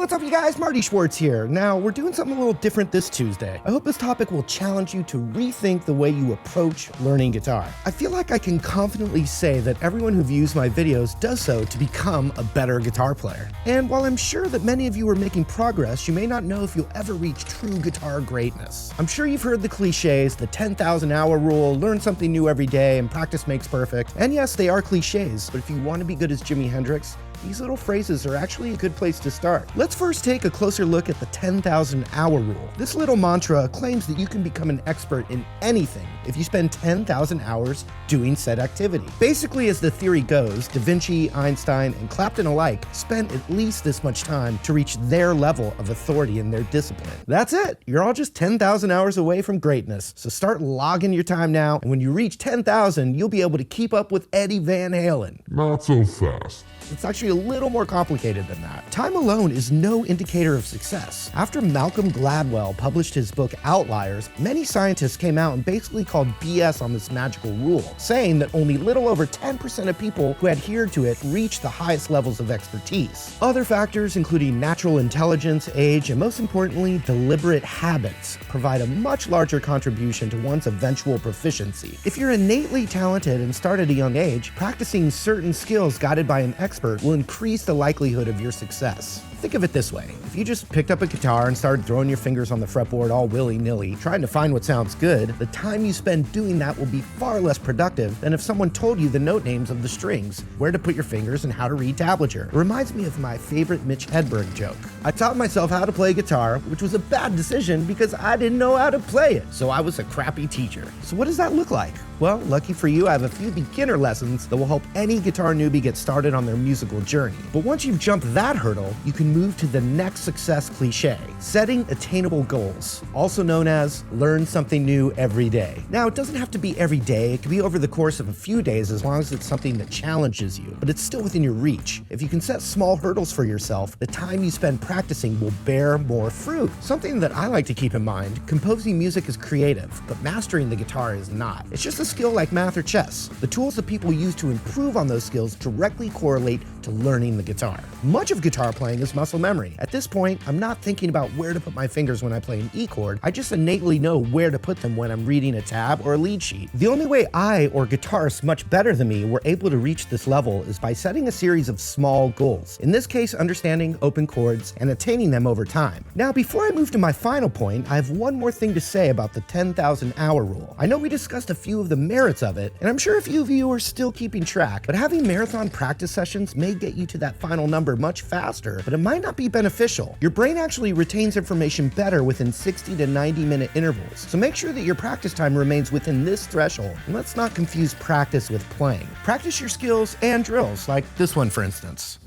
what's up you guys? Marty Schwartz here. Now, we're doing something a little different this Tuesday. I hope this topic will challenge you to rethink the way you approach learning guitar. I feel like I can confidently say that everyone who views my videos does so to become a better guitar player. And while I'm sure that many of you are making progress, you may not know if you'll ever reach true guitar greatness. I'm sure you've heard the cliches, the 10,000 hour rule, learn something new every day, and practice makes perfect. And yes, they are cliches, but if you want to be good as Jimi Hendrix, these little phrases are actually a good place to start. Let's first take a closer look at the 10,000 hour rule. This little mantra claims that you can become an expert in anything if you spend 10,000 hours doing said activity. Basically, as the theory goes, Da Vinci, Einstein, and Clapton alike spent at least this much time to reach their level of authority in their discipline. That's it. You're all just 10,000 hours away from greatness. So start logging your time now, and when you reach 10,000, you'll be able to keep up with Eddie Van Halen. Not so fast. It's actually a little more complicated than that. Time alone is no indicator of success. After Malcolm Gladwell published his book Outliers, many scientists came out and basically called BS on this magical rule, saying that only little over 10% of people who adhered to it reached the highest levels of expertise. Other factors, including natural intelligence, age, and most importantly, deliberate habits, provide a much larger contribution to one's eventual proficiency. If you're innately talented and start at a young age, practicing certain skills guided by an expert will increase the likelihood of your success. Think of it this way. If you just picked up a guitar and started throwing your fingers on the fretboard all willy-nilly, trying to find what sounds good, the time you spend doing that will be far less productive than if someone told you the note names of the strings, where to put your fingers, and how to read tablature. It reminds me of my favorite Mitch Hedberg joke. I taught myself how to play guitar, which was a bad decision because I didn't know how to play it, so I was a crappy teacher. So what does that look like? Well, lucky for you, I have a few beginner lessons that will help any guitar newbie get started on their musical journey. But once you've jumped that hurdle, you can move to the next success cliche, setting attainable goals, also known as learn something new every day. Now, it doesn't have to be every day. It can be over the course of a few days as long as it's something that challenges you, but it's still within your reach. If you can set small hurdles for yourself, the time you spend practicing will bear more fruit. Something that I like to keep in mind, composing music is creative, but mastering the guitar is not. It's just a skill like math or chess. The tools that people use to improve on those skills directly correlate to learning the guitar. Much of guitar playing is muscle memory. At this point, I'm not thinking about where to put my fingers when I play an E chord. I just innately know where to put them when I'm reading a tab or a lead sheet. The only way I or guitarists much better than me were able to reach this level is by setting a series of small goals. In this case, understanding open chords and attaining them over time. Now, before I move to my final point, I have one more thing to say about the 10,000 hour rule. I know we discussed a few of the merits of it, and I'm sure a few of you are still keeping track, but having marathon practice sessions may get you to that final number much faster, but it might not be beneficial. Your brain actually retains information better within 60 to 90-minute intervals, so make sure that your practice time remains within this threshold, and let's not confuse practice with playing. Practice your skills and drills, like this one for instance.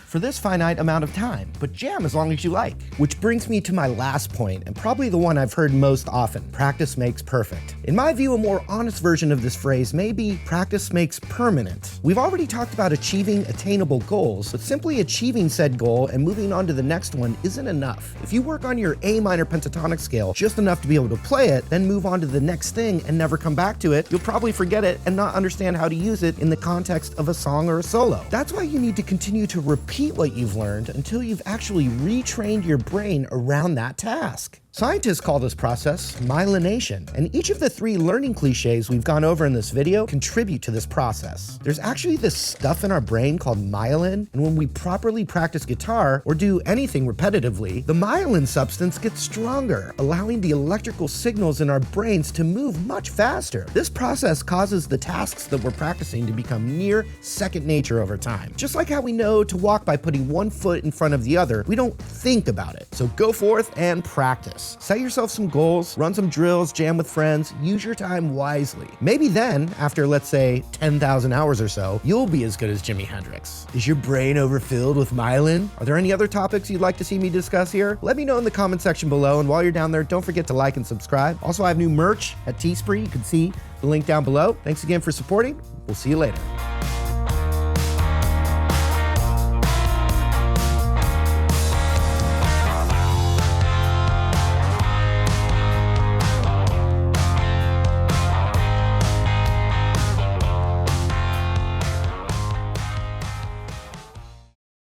For this finite amount of time, but jam as long as you like. Which brings me to my last point, and probably the one I've heard most often: practice makes perfect. In my view, a more honest version of this phrase may be practice makes permanent. We've already talked about achieving attainable goals, but simply achieving said goal and moving on to the next one isn't enough. If you work on your A minor pentatonic scale just enough to be able to play it, then move on to the next thing and never come back to it, you'll probably forget it and not understand how to use it in the context of a song or a solo. That's why you need to continue to repeat what you've learned until you've actually retrained your brain around that task. Scientists call this process myelination, and each of the 3 learning cliches we've gone over in this video contribute to this process. There's actually this stuff in our brain called myelin, and when we properly practice guitar or do anything repetitively, the myelin substance gets stronger, allowing the electrical signals in our brains to move much faster. This process causes the tasks that we're practicing to become near second nature over time. Just like how we know to walk by putting one foot in front of the other, we don't think about it. So go forth and practice. Set yourself some goals, run some drills, jam with friends, use your time wisely. Maybe then, after let's say 10,000 hours or so, you'll be as good as Jimi Hendrix. Is your brain overfilled with myelin? Are there any other topics you'd like to see me discuss here? Let me know in the comment section below, and while you're down there, don't forget to like and subscribe. Also, I have new merch at Teespring. You can see the link down below. Thanks again for supporting. We'll see you later.